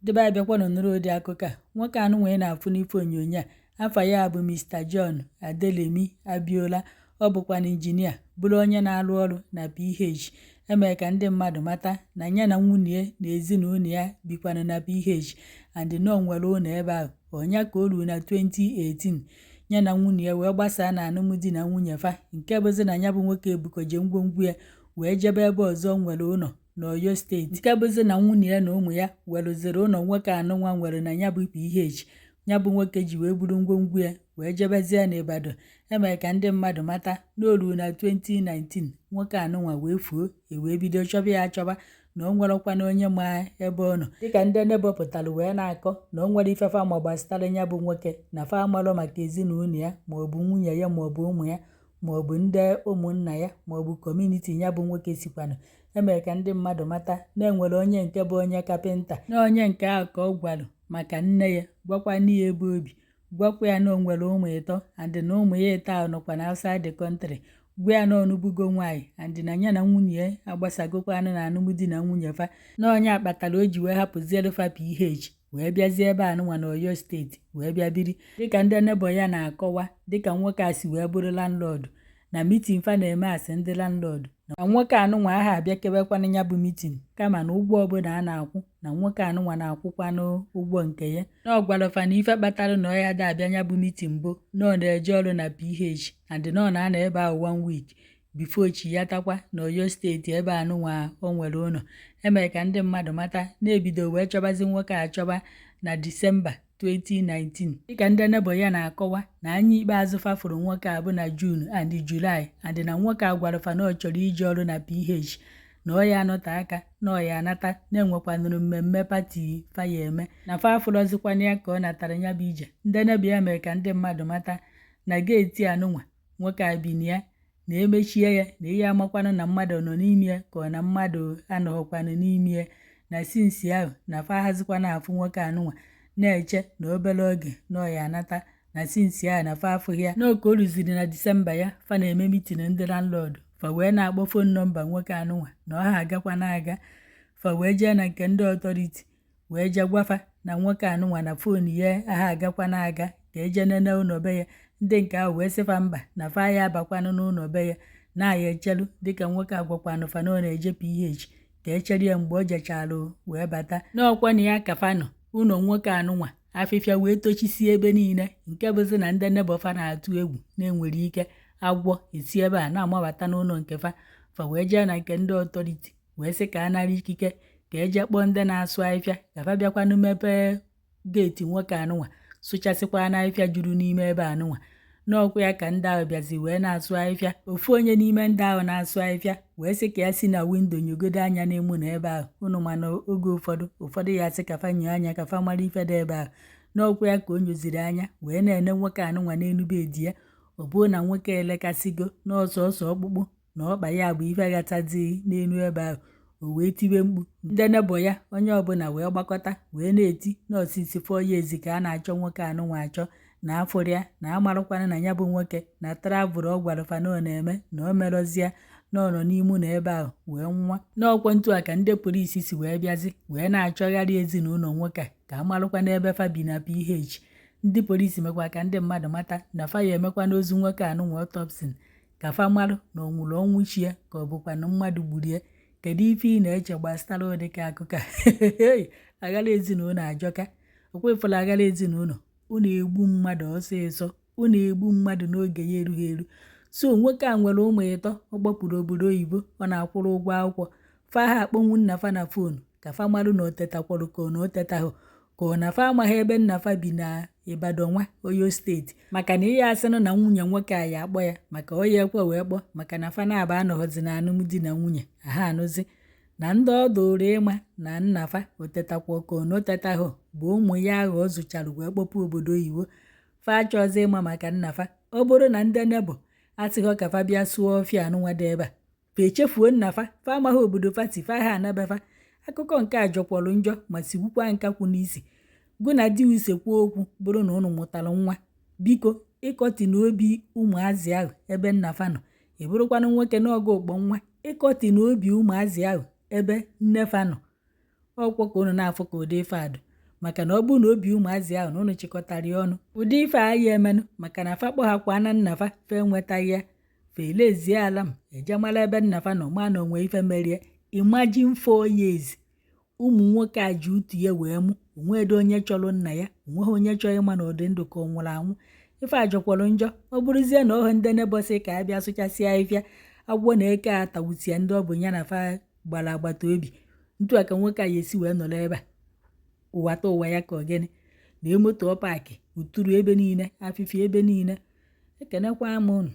debe abịakwa nọ nụrụ ụdị akụkọ a. Nwoke anụ nwee na-afụ n'ife onyonyo a, afa ya bụ Mr. John Adelemi Abiola. Ọ bụkwa na injinia, bụrụ onye na-arụ ọrụ na PH. Emere ka ndị mmadụ mata na ya na nwunye na ezinụlọ ya bikwana na PH and nọ nwere ụlọ ebe ahụ. Ọnya ka o ruru na 2018 ya na nwunye ya wee gbasaa na alụmdi na nwunye fa, nke bụzi na ya bụ nwoke ebukoje ngwongwo ya wee jebe ebe ọzọ nwere ụlọ n'Oyo steeti. Nke bụzi na nwunye ya na ụmụ ya werụziri ụlọ nwoke anụnwa nwere na ya bụ PH. Ya bụ nwoke ji wee buru ngwongwo ya wee jebezie n'Ibadan. Emere ka ndị mmadụ mata n'olu na 2019 nwoke anụnwa wee fuo, wee bido chọba ya achọba na o nwerekwa na onye ma ebe ọ nọ. Dịka ndị nebọpụtara wee na-akọ na o nwere ifefa ma gbasara ya bụ nwoke na fa amalụ maka ezinụlọ ya maọbụ nwunye ya maọbụ ụmụ ya maọbụ ndị ụmụnna ya maọbụ kọmuniti ya bụ nwoke sikwana. Emere ka ndị mmadụ mata na-enwere onye nke bụ onye kapịnta, na onye nke ahụ ka ọ gwalụ maka nne ya, gwakwa nne ya ebe obi, gwakwa ya na o nwere ụmụ ịtọ and na ụmụ ya ịtọ ahụ nọkwa na outside the country. Gwa ya na ọnụbugo nwaanyị and na ya na nwunye ya agbasagokwanụ na alụmdi na nwunye fa, na onye akpatara o ji wee hapụziere fa PH wee bịazie ebe anụnwa na Oyo steeti wee bịa biri. Dịka ndị nebo ya na-akọwa, dịka nwoke a si wee bụrụ landlord na mitin fa na-eme asị ndị landlord na nwoke anụnwa aha abịa kebekwana ya bụ mitin, kama na ụgwọ ọbụla a na-akwụ na nwoke anụnwa na-akwụkwanụ ụgwọ nke ya. Na ọ gwarafa na ife kpatara na ọ ya da abịa ya bụ mitin bụ na ọ na-eje ọrụ na PH and na ọ na-anọ ebe ahụ 1 week bifo chi ya takwa na Oyo steeti ebe anụnwa o nwere ụlọ. Emere ka ndị mmadụ mata na-ebido wee chọbazi nwoke a achọba na Disemba 2019. Dịka ndị nebo ya na-akọwa na anya ikpeazụ fafụrụ nwoke a bụ na June and July and na nwoke a gwarafa na ọ chọrọ ije ọrụ na PH na ọ ya anọte aka na ọ ya anata na-enwekwanụrụ mmemme pati faya eme na fafụrọzikwana ya ka ọ natara ya bụ ije. Ndị nebo ya mere ka ndị mmadụ mata na geeti anụnwa nwoke a bi na ya na-emechie ya na ihe amakwanụ na mmadụ nọ n'ime ya ka ọ na mmadụ anọghịkwanụ n'ime ya, na sinsi ahụ na fa hazikwana afụ nwoke anụnwa na-eche na obere oge na ọ ya anata, na sinsi ahụ na fa afụghị ya. N'oke o ruziri na Disemba ya fa na-eme mitin ndị landlord, fa wee na-akpọ fon nọmba nwoke anụnwa na ọ ha agakwa na-aga. Fa wee jee na nke ndị ọtọriti wee jee gwafa na nwoke anụnwa na fon ya aha agakwa na-aga ka eje nene ụlọ be ya. Ndị nke ahụ wee sịfa mba na fa ya abakwanụ n'ụlọ be ya na ya echelu, dịka nwoke agwakwanụ fa na ọ na-eje PH ka echere ya mgbe o jechalụ wee bata. N'ọkwa na ya ka fa nọ ụlọ nwoke anụnwa afịfịa wee tochisie ebe niile, nke bụzi na ndị nebo fa na-atụ egwu na-enwere ike agwọ esi ebe a na-amabata n'ụlọ nke fa. Fa wee jee na nke ndị ọtọriti wee sị ka a nara ikike ka eje kpọọ ndị na-asụ ahịfịa ka fa bịakwanụ mepee geeti nwoke anụnwa sụchasịkwa na ahịfịa juru n'ime ebe anụnwa. N'ọkwa ya ka ndị ahụ bịazi wee na-asụ ahịfịa. Ofu onye n'ime ndị ahụ na-asụ ahịfịa wee sị ka ya si na windo nyogodo anya n'emu na ebe ahụ. Unu mana oge ụfọdụ ya sị ka fa nyoo anya ka fa mara ife dị ebe ahụ. N'ọkwa ya ka o nyoziri anya wee na-ene nwoke anụnwa n'elu bedi ya. Ọ bụrụ na nwoke elekasigo n'ọsọsọ ọkpụkpụ na ọkpa ya bụ ife ghatazi n'elu ebe ahụ. O wee tiwe mkpu. Ndị nebo ya onye ọbụla wee gbakọta wee na-eti n'osisi 4 years ka a na-achọ nwoke anụnwa achọ, na afụrụ ya na amarụkwana na ya bụ nwoke na travel ọ gwara fa na ọ na-eme na o merọzie na ọ nọ n'ime na ebe ahụ wee nwa. N'ọkwa ntu a ka ndị polisi si wee bịazi wee na-achọgharị ezinụlọ nwoke a ka amarụkwa n'ebe fa bi na PH. Ndị polisi mekwa ka ndị mmadụ mata na fa ya emekwa n'ozu nwoke anụnwa autopsy ka fa marụ na ọ nwụrụ ọnwụ chi ya ka ọ bụkwa na mmadụ gburu ya. Kedu ife ị na-eche gbasara ụdị ka akụkọ a? Aghala ezinụlọ ajọka. Okwefụla aghala ezinụlọ, unu egbu mmadụ ọsịsọ, unu egbu mmadụ n'oge ya erughị eru. So nwoke a nwere ụmụ ịtọ ọ gbapụrụ obodo oyibo, ọ na-akwụrụ ụgwọ akwụkwọ. Fa ha akpọnwu nna fa na fon ka fa marụ na o tetakwara ka ọ na o tetahụ, ka ọ na fa amaghị ebe nna fa bi na Ibadan nwa Oyo steeti, maka na ihe asịnụ na nwunye nwoke a ya akpọ ya maka o ya ekwe wee kpọ, maka na fa na-aba anọghọzi na alụmdi na nwunye aha anụzi na ndị ọ dụrụ ịma na nna fa o tetakwa ka ọ na o tetahụ bụ ụmụ ya ahụ ọ zụchara wee kpọpụ obodo oyibo. Fa achọzi ịma maka nna fa. Ọ bụrụ na ndị nebo asịghọ ka fa bịa sụọ ọfịa anụnwa dị ebe a, fa echefuo nna fa, fa amaghị obodo fa si, fa ha anabe fa. Akụkọ nke a jọkwọrọ njọ ma sigbukwa nkakwu n'isi. Gụ na di usekwu okwu bụrụ na unu mụtara nwa, biko ịkọti n'obi ụmụazị ahụ ebe nna fa nọ. Ị bụrụkwanụ nwoke n'oge ụkpọ nwa, ịkọti n'obi ụmụazị ahụ ebe nne fa nọ. Ọkwọ ka unu na-afụ ka ụdị ife adụ. maka na ọ bụrụ na obi ụmụazị ahụ na ụnụ chịkọtara ya ọnụ ụdị ife a ya emenụ maka na fa kpọghakwa na nnafa fe nwetaghị ya fe lezie ala m eje mara ebe nnafa nọ ma na onwe ife merie. Imagine 4 years ụmụ nwoke a ji utu ya wee mụ onwedo onye chọrọ nna ya, onweghị onye chọrọ ịma na ọ dị ndụ ka ọ nwụrụ anwụ. Ife ajọkwalụ njọ. Ọ bụrụzie na ọhụ ndị nebọsị ka a bịa sụchasịa ahịfịa agwọ na eke a tawusie ndị ọ bụ ya na fa gbara agbata obi, ntu a ka nwoke a ya esi wee nọrọ ebe a ụwata ụwa ya ka ọ gịnị na emoto paakị uturu ebe niile afịfịa ebe niile. Ekenekwa m unu.